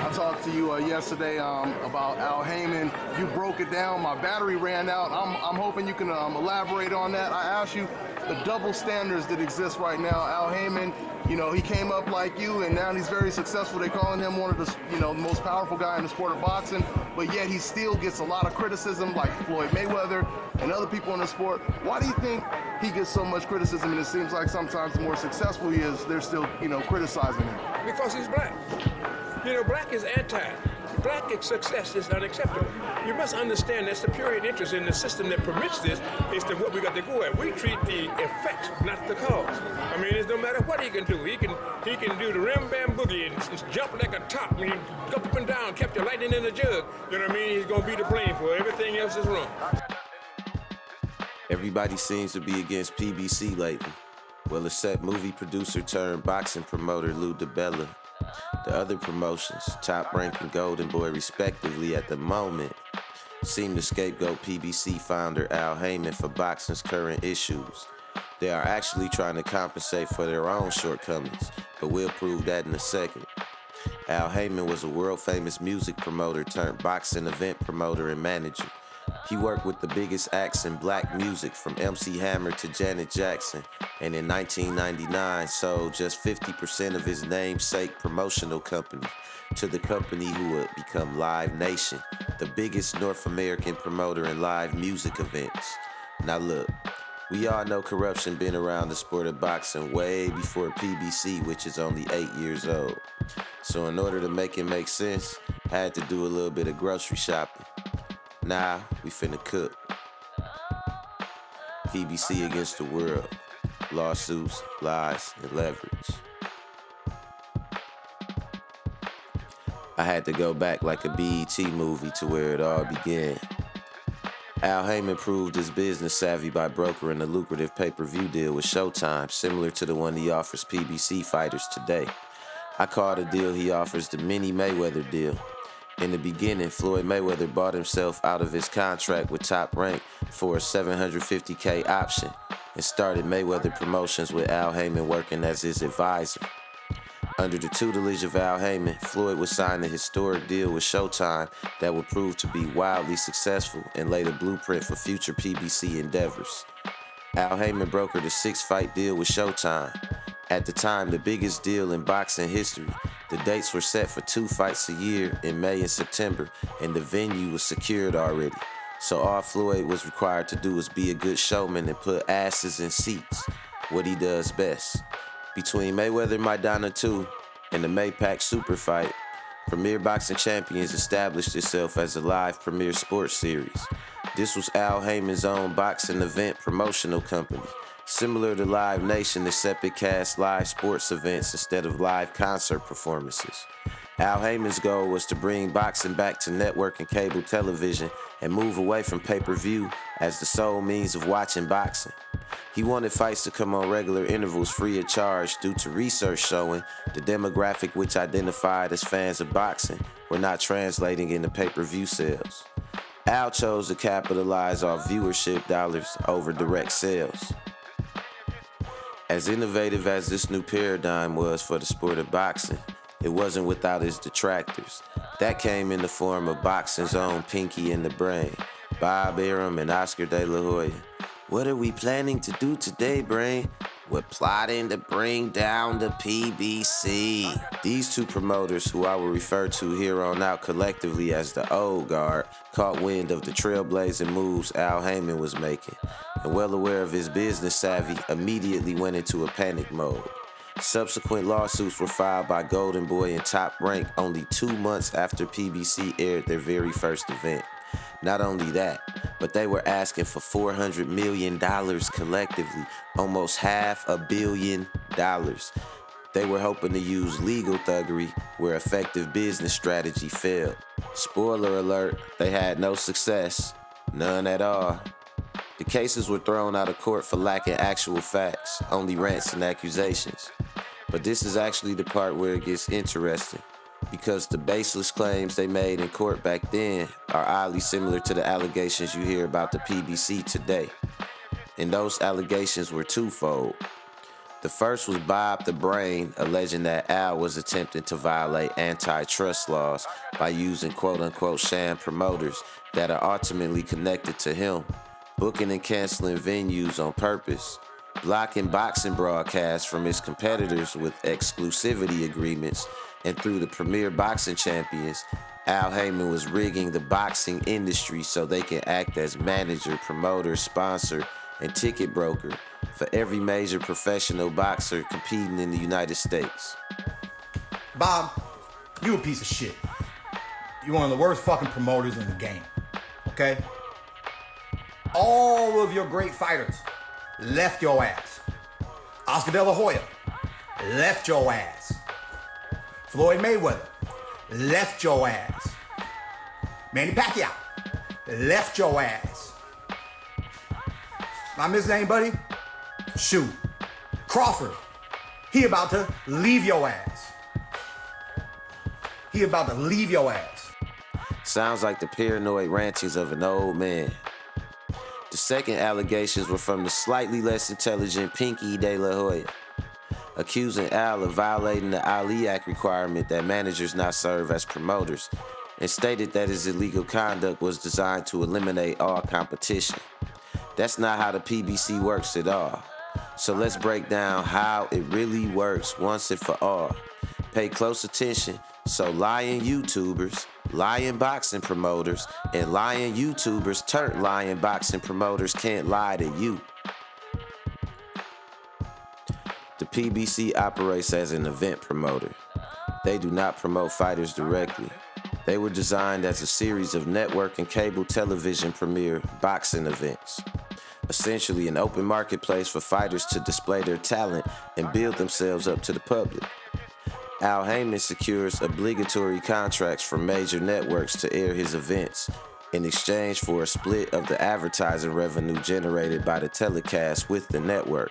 I talked to you yesterday about Al Haymon. You broke it down. My battery ran out. I'm hoping you can elaborate on that. I asked you the double standards that exist right now. Al Haymon, you know, he came up like you, and now he's very successful. They're calling him one of the, the most powerful guy in the sport of boxing, but yet he still gets a lot of criticism, like Floyd Mayweather and other people in the sport. Why do you think he gets so much criticism, and it seems like sometimes the more successful he is, they're still, criticizing him? Because he's black. Black is anti. Black success is unacceptable. You must understand that superior interest in the system that permits this is to what we got to go at. We treat the effects, not the cause. I mean, it's no matter what he can do. He can do the rim bam boogie and jump like a top. When you go up and down, kept your lightning in the jug. You know what I mean? He's gonna be to blame for everything else is wrong. Everybody seems to be against PBC lately. Well, except movie producer turned boxing promoter Lou DiBella. The other promotions, Top Rank and Golden Boy respectively at the moment, seem to scapegoat PBC founder Al Haymon for boxing's current issues. They are actually trying to compensate for their own shortcomings, but we'll prove that in a second. Al Haymon was a world-famous music promoter turned boxing event promoter and manager. He worked with the biggest acts in black music from MC Hammer to Janet Jackson, and in 1999 sold just 50% of his namesake promotional company to the company who would become Live Nation, the biggest North American promoter in live music events. Now look, we all know corruption been around the sport of boxing way before PBC, which is only 8 years old. So in order to make it make sense, I had to do a little bit of grocery shopping. Nah, we finna cook. PBC against the world. Lawsuits, lies, and leverage. I had to go back like a BET movie to where it all began. Al Haymon proved his business savvy by brokering a lucrative pay-per-view deal with Showtime, similar to the one he offers PBC fighters today. I call the deal he offers the mini Mayweather deal. In the beginning, Floyd Mayweather bought himself out of his contract with Top Rank for a $750K option and started Mayweather Promotions with Al Haymon working as his advisor. Under the tutelage of Al Haymon, Floyd would sign a historic deal with Showtime that would prove to be wildly successful and lay the blueprint for future PBC endeavors. Al Haymon brokered a 6-fight deal with Showtime. At the time, the biggest deal in boxing history. The dates were set for 2 fights a year in May and September, and the venue was secured already. So all Floyd was required to do was be a good showman and put asses in seats, what he does best. Between Mayweather Maidana 2 and the Maypac Super Fight, Premier Boxing Champions established itself as a live premier sports series. This was Al Haymon's own boxing event promotional company. Similar to Live Nation, except it cast live sports events instead of live concert performances. Al Haymon's goal was to bring boxing back to network and cable television and move away from pay-per-view as the sole means of watching boxing. He wanted fights to come on regular intervals free of charge due to research showing the demographic which identified as fans of boxing were not translating into pay-per-view sales. Al chose to capitalize off viewership dollars over direct sales. As innovative as this new paradigm was for the sport of boxing, it wasn't without its detractors. That came in the form of boxing's own Pinky and the Brain, Bob Arum and Oscar De La Hoya. What are we planning to do today, Brain? We're plotting to bring down the PBC. These two promoters, who I will refer to here on out collectively as the old guard, caught wind of the trailblazing moves Al Haymon was making, and well aware of his business savvy, immediately went into a panic mode. Subsequent lawsuits were filed by Golden Boy and Top Rank only 2 months after PBC aired their very first event. Not only that, but they were asking for $400 million collectively, almost $500 million. They were hoping to use legal thuggery where effective business strategy failed. Spoiler alert, they had no success, none at all. The cases were thrown out of court for lacking actual facts, only rants and accusations. But this is actually the part where it gets interesting, because the baseless claims they made in court back then are oddly similar to the allegations you hear about the PBC today. And those allegations were twofold. The first was Bob the Brain, alleging that Al was attempting to violate antitrust laws by using quote-unquote sham promoters that are ultimately connected to him, booking and canceling venues on purpose, blocking boxing broadcasts from his competitors with exclusivity agreements, and through the premier boxing champions, Al Haymon was rigging the boxing industry so they can act as manager, promoter, sponsor, and ticket broker for every major professional boxer competing in the United States. Bob, you a piece of shit. You one of the worst fucking promoters in the game, okay? All of your great fighters left your ass. Oscar De La Hoya left your ass. Floyd Mayweather left your ass. Manny Pacquiao left your ass. Am I missing anybody? Shoot. Crawford, he about to leave your ass. He about to leave your ass. Sounds like the paranoid rantings of an old man. The second allegations were from the slightly less intelligent Pinky De La Hoya, accusing Al of violating the Ali Act requirement that managers not serve as promoters, and stated that his illegal conduct was designed to eliminate all competition. That's not how the PBC works at all. So let's break down how it really works once and for all. Pay close attention so lying YouTubers, lying boxing promoters, and lying YouTubers turned lying boxing promoters can't lie to you. The PBC operates as an event promoter. They do not promote fighters directly. They were designed as a series of network and cable television premiere boxing events. Essentially an open marketplace for fighters to display their talent and build themselves up to the public. Al Haymon secures obligatory contracts from major networks to air his events in exchange for a split of the advertising revenue generated by the telecast with the network.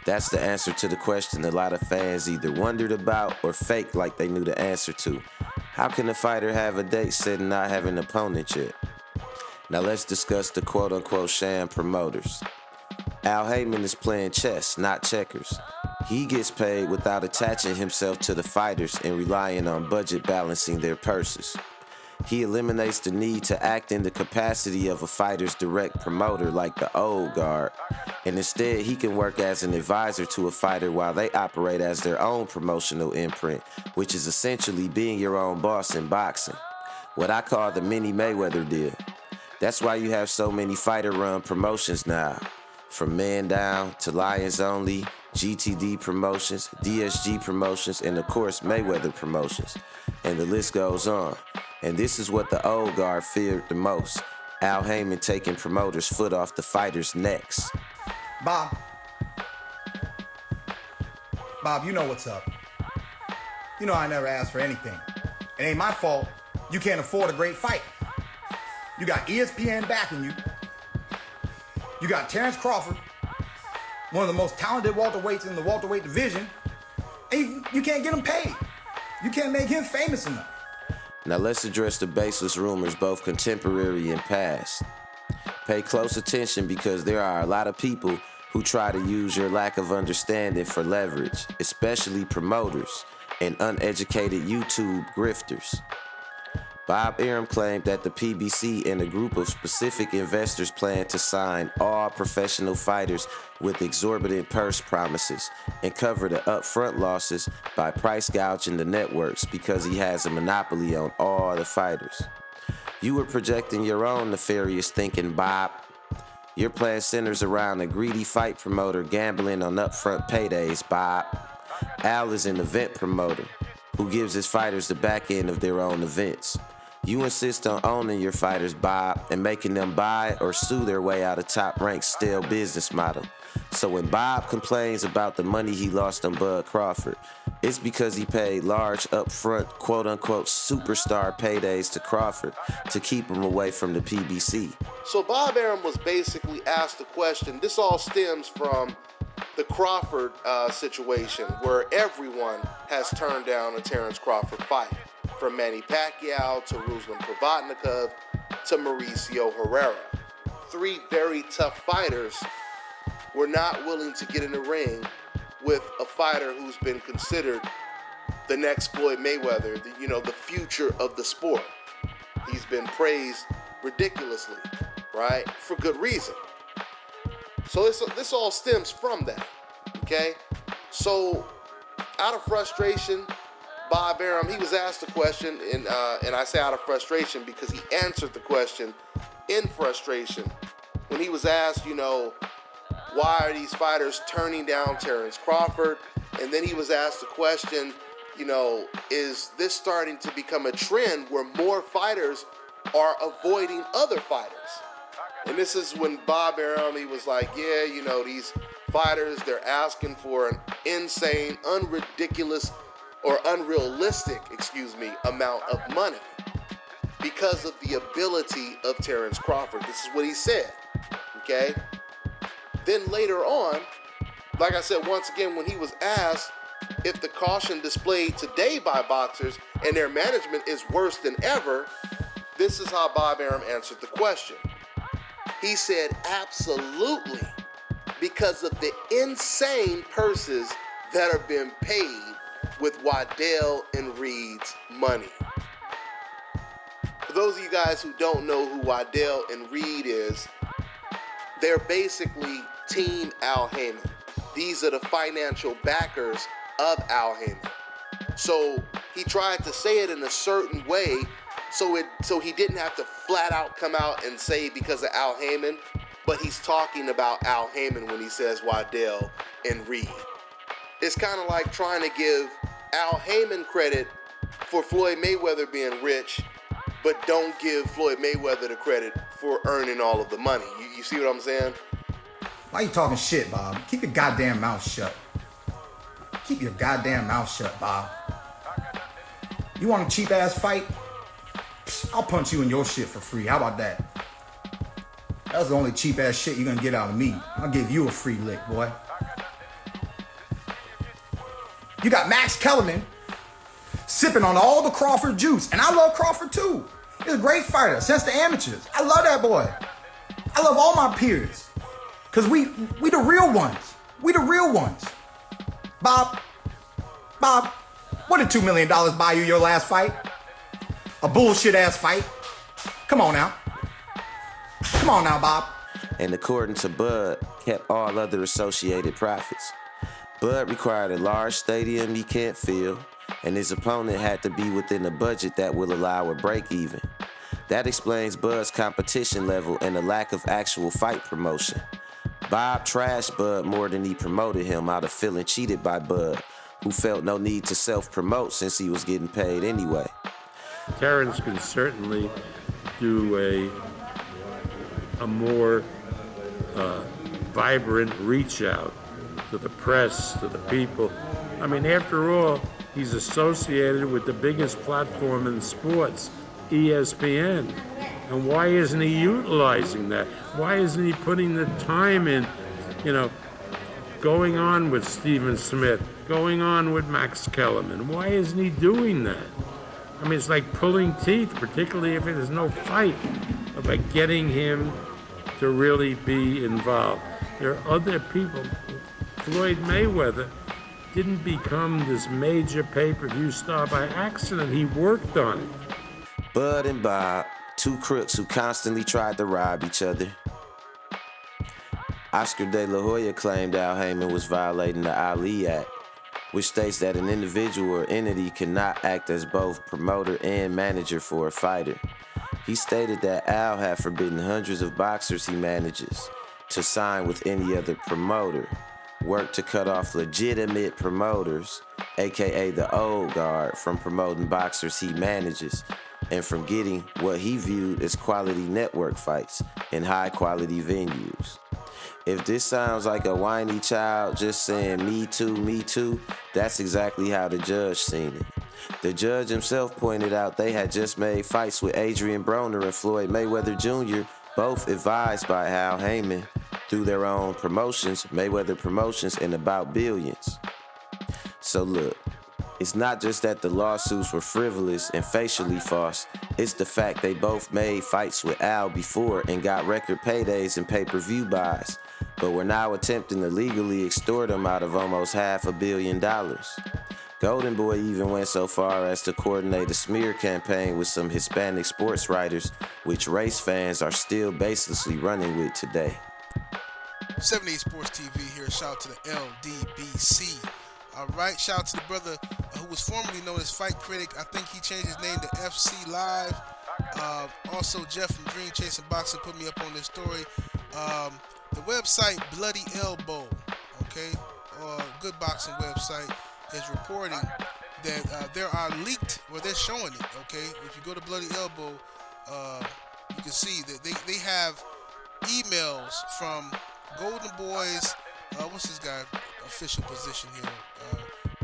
That's the answer to the question a lot of fans either wondered about or faked like they knew the answer to. How can a fighter have a date set and not have an opponent yet? Now let's discuss the quote-unquote sham promoters. Al Haymon is playing chess, not checkers. He gets paid without attaching himself to the fighters and relying on budget balancing their purses. He eliminates the need to act in the capacity of a fighter's direct promoter like the old guard, and instead he can work as an advisor to a fighter while they operate as their own promotional imprint, which is essentially being your own boss in boxing. What I call the mini Mayweather deal. That's why you have so many fighter-run promotions now, from Man Down to Lions Only, GTD Promotions, DSG Promotions, and of course Mayweather Promotions. And the list goes on. And this is what the old guard feared the most. Al Haymon taking promoters' foot off the fighters' necks. Bob, you know what's up. You know I never asked for anything. It ain't my fault you can't afford a great fight. You got ESPN backing you. You got Terrence Crawford, one of the most talented welterweights in the welterweight division, and you can't get him paid. You can't make him famous enough. Now let's address the baseless rumors, both contemporary and past. Pay close attention because there are a lot of people who try to use your lack of understanding for leverage, especially promoters and uneducated YouTube grifters. Bob Arum claimed that the PBC and a group of specific investors plan to sign all professional fighters with exorbitant purse promises and cover the upfront losses by price gouging the networks because he has a monopoly on all the fighters. You were projecting your own nefarious thinking, Bob. Your plan centers around a greedy fight promoter gambling on upfront paydays, Bob. Al is an event promoter who gives his fighters the back end of their own events. You insist on owning your fighters, Bob, and making them buy or sue their way out of top-ranked stale business model. So when Bob complains about the money he lost on Bud Crawford, it's because he paid large upfront quote-unquote superstar paydays to Crawford to keep him away from the PBC. So Bob Arum was basically asked the question. This all stems from the Crawford situation where everyone has turned down a Terrence Crawford fight. From Manny Pacquiao to Ruslan Provodnikov to Mauricio Herrera. 3 very tough fighters were not willing to get in the ring with a fighter who's been considered the next Floyd Mayweather, the future of the sport. He's been praised ridiculously, right? For good reason. So this all stems from that, okay? So out of frustration, Bob Arum, he was asked a question, and I say out of frustration because he answered the question in frustration when he was asked, why are these fighters turning down Terrence Crawford? And then he was asked the question, is this starting to become a trend where more fighters are avoiding other fighters? And this is when Bob Arum, he was like, yeah, these fighters, they're asking for an insane, unridiculous, or unrealistic, amount of money because of the ability of Terrence Crawford. This is what he said, okay? Then later on, like I said, once again, when he was asked if the caution displayed today by boxers and their management is worse than ever, this is how Bob Arum answered the question. He said, absolutely, because of the insane purses that are being paid with Waddell and Reed's money. For those of you guys who don't know who Waddell and Reed is, they're basically Team Al Haymon. These are the financial backers of Al Haymon. So he tried to say it in a certain way so he didn't have to flat out come out and say because of Al Haymon, but he's talking about Al Haymon when he says Waddell and Reed. It's kind of like trying to give Al Haymon credit for Floyd Mayweather being rich, but don't give Floyd Mayweather the credit for earning all of the money. You see what I'm saying? Why you talking shit, Bob? Keep your goddamn mouth shut. Keep your goddamn mouth shut, Bob. You want a cheap ass fight? Psst, I'll punch you in your shit for free. How about that? That's the only cheap ass shit you're gonna get out of me. I'll give you a free lick, boy. You got Max Kellerman sipping on all the Crawford juice. And I love Crawford too. He's a great fighter since the amateurs. I love that boy. I love all my peers. Cause we the real ones. We the real ones. Bob, what did $2 million buy you your last fight? A bullshit ass fight? Come on now, Bob. And according to Bud, kept all other associated profits. Bud required a large stadium he can't fill, and his opponent had to be within a budget that will allow a break even. That explains Bud's competition level and the lack of actual fight promotion. Bob trashed Bud more than he promoted him out of feeling cheated by Bud, who felt no need to self-promote since he was getting paid anyway. Terrence can certainly do a more vibrant reach out to the press, to the people. I mean, after all, he's associated with the biggest platform in sports, ESPN. And why isn't he utilizing that? Why isn't he putting the time in, going on with Stephen Smith, going on with Max Kellerman? Why isn't he doing that? I mean, it's like pulling teeth, particularly if there's no fight, about getting him to really be involved. There are other people. Floyd Mayweather didn't become this major pay-per-view star by accident. He worked on it. Bud and Bob, two crooks who constantly tried to rob each other. Oscar De La Hoya claimed Al Haymon was violating the Ali Act, which states that an individual or entity cannot act as both promoter and manager for a fighter. He stated that Al had forbidden hundreds of boxers he manages to sign with any other promoter, worked to cut off legitimate promoters, aka the old guard, from promoting boxers he manages, and from getting what he viewed as quality network fights in high-quality venues. If this sounds like a whiny child just saying, me too, that's exactly how the judge seen it. The judge himself pointed out they had just made fights with Adrian Broner and Floyd Mayweather Jr., both advised by Al Haymon through their own promotions, Mayweather Promotions, and about billions. So look, it's not just that the lawsuits were frivolous and facially false, it's the fact they both made fights with Al before and got record paydays and pay-per-view buys. but were now attempting to legally extort him out of almost $500 million. Golden Boy even went so far as to coordinate a smear campaign with some Hispanic sports writers, which race fans are still baselessly running with today. 78 Sports TV here. Shout out to the LDBC. All right. Shout out to the brother who was formerly known as Fight Critic. I think he changed his name to FC Live. Also, Jeff from Dream Chasing Boxing put me up on this story. The website Bloody Elbow, okay, good boxing website, is reporting that there are leaked, well, they're showing it, okay. If you go to Bloody Elbow, you can see that they have emails from Golden Boy's, what's this guy official position here?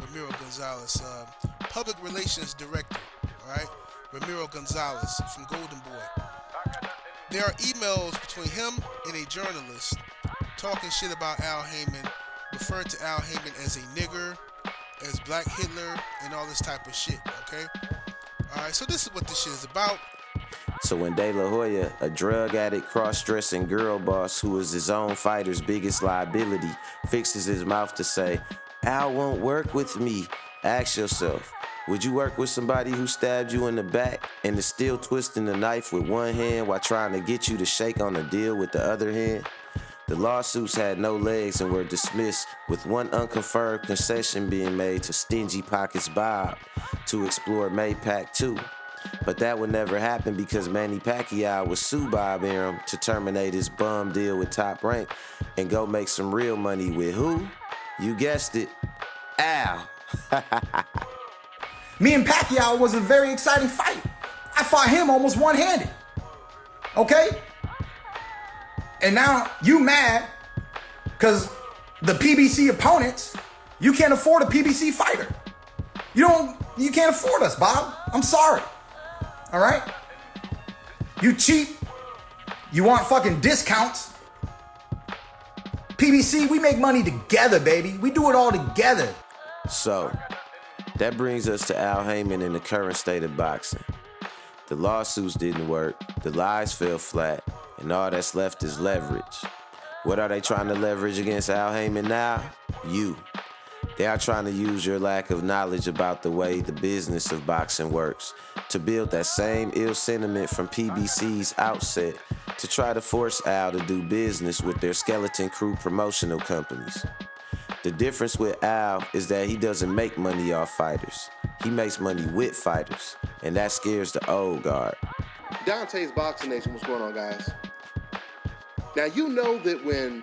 Ramiro Gonzalez, Public Relations Director, all right? Ramiro Gonzalez from Golden Boy. There are emails between him and a journalist talking shit about Al Haymon, referring to Al Haymon as a nigger, as Black Hitler, and all this type of shit, okay? All right, so this is what this shit is about. So when De La Hoya, a drug addict, cross-dressing girl boss who is his own fighter's biggest liability, fixes his mouth to say, Al won't work with me, ask yourself, would you work with somebody who stabbed you in the back and is still twisting the knife with one hand while trying to get you to shake on a deal with the other hand? The lawsuits had no legs and were dismissed, with one unconfirmed concession being made to Stingy Pockets Bob to explore Maypac 2. But that would never happen because Manny Pacquiao would sue Bob Arum to terminate his bum deal with Top Rank and go make some real money with who? You guessed it, Al. Me and Pacquiao was a very exciting fight. I fought him almost one-handed. Okay? And now you mad because the PBC opponents, you can't afford a PBC fighter. You can't afford us, Bob. I'm sorry. All right? You cheap. You want fucking discounts. PBC, we make money together, baby. We do it all together. So, that brings us to Al Haymon in the current state of boxing. The lawsuits didn't work, the lies fell flat, and all that's left is leverage. What are they trying to leverage against Al Haymon now? You. They are trying to use your lack of knowledge about the way the business of boxing works to build that same ill sentiment from PBC's outset to try to force Al to do business with their skeleton crew promotional companies. The difference with Al is that he doesn't make money off fighters. He makes money with fighters, and that scares the old guard. Dante's Boxing Nation, what's going on, guys? Now, you know that when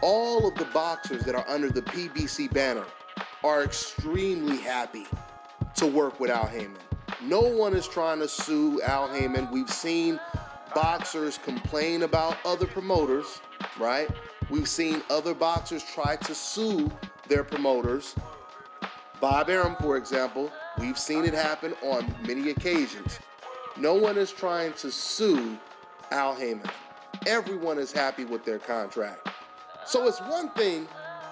all of the boxers that are under the PBC banner are extremely happy to work with Al Haymon. No one is trying to sue Al Haymon. We've seen boxers complain about other promoters, right? We've seen other boxers try to sue their promoters. Bob Arum, for example, we've seen it happen on many occasions. No one is trying to sue Al Haymon. Everyone is happy with their contract. So it's one thing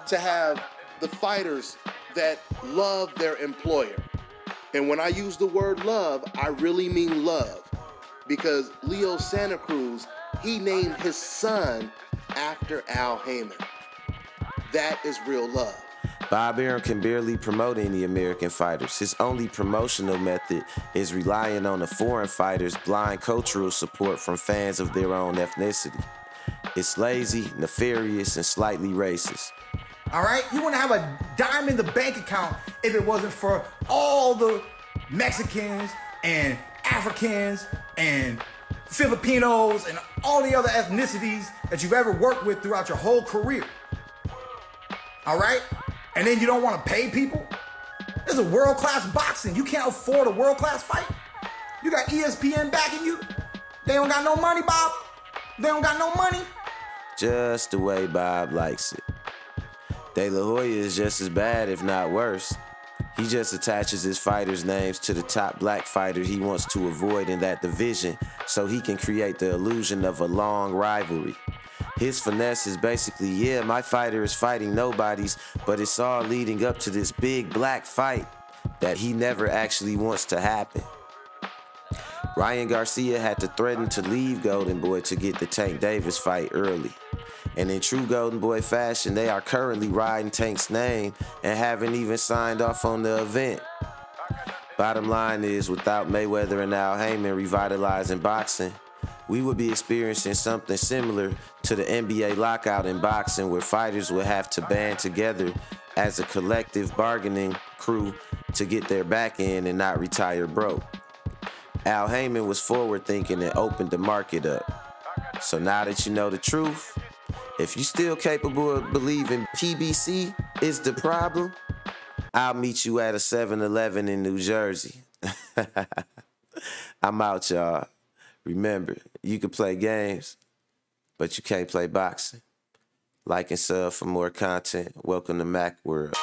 to have the fighters that love their employer. And when I use the word love, I really mean love. Because Leo Santa Cruz, he named his son after Al Haymon. That is real love. Bob Arum can barely promote any American fighters. His only promotional method is relying on the foreign fighters' blind cultural support from fans of their own ethnicity. It's lazy, nefarious, and slightly racist. All right? You wouldn't have a dime in the bank account if it wasn't for all the Mexicans and Africans and Filipinos and all the other ethnicities that you've ever worked with throughout your whole career. All right? And then you don't want to pay people? This is world-class boxing. You can't afford a world-class fight. You got ESPN backing you. They don't got no money, Bob. They don't got no money. Just the way Bob likes it. De La Hoya is just as bad, if not worse. He just attaches his fighters' names to the top black fighter he wants to avoid in that division so he can create the illusion of a long rivalry. His finesse is basically, yeah, my fighter is fighting nobodies, but it's all leading up to this big black fight that he never actually wants to happen. Ryan Garcia had to threaten to leave Golden Boy to get the Tank Davis fight early. And in true Golden Boy fashion, they are currently riding Tank's name and haven't even signed off on the event. Bottom line is, without Mayweather and Al Haymon revitalizing boxing, we would be experiencing something similar to the NBA lockout in boxing, where fighters would have to band together as a collective bargaining crew to get their back in and not retire broke. Al Haymon was forward thinking and opened the market up. So now that you know the truth, if you still capable of believing PBC is the problem, I'll meet you at a 7-Eleven in New Jersey. I'm out, y'all. Remember, you can play games, but you can't play boxing. Like and sub for more content. Welcome to Mac World.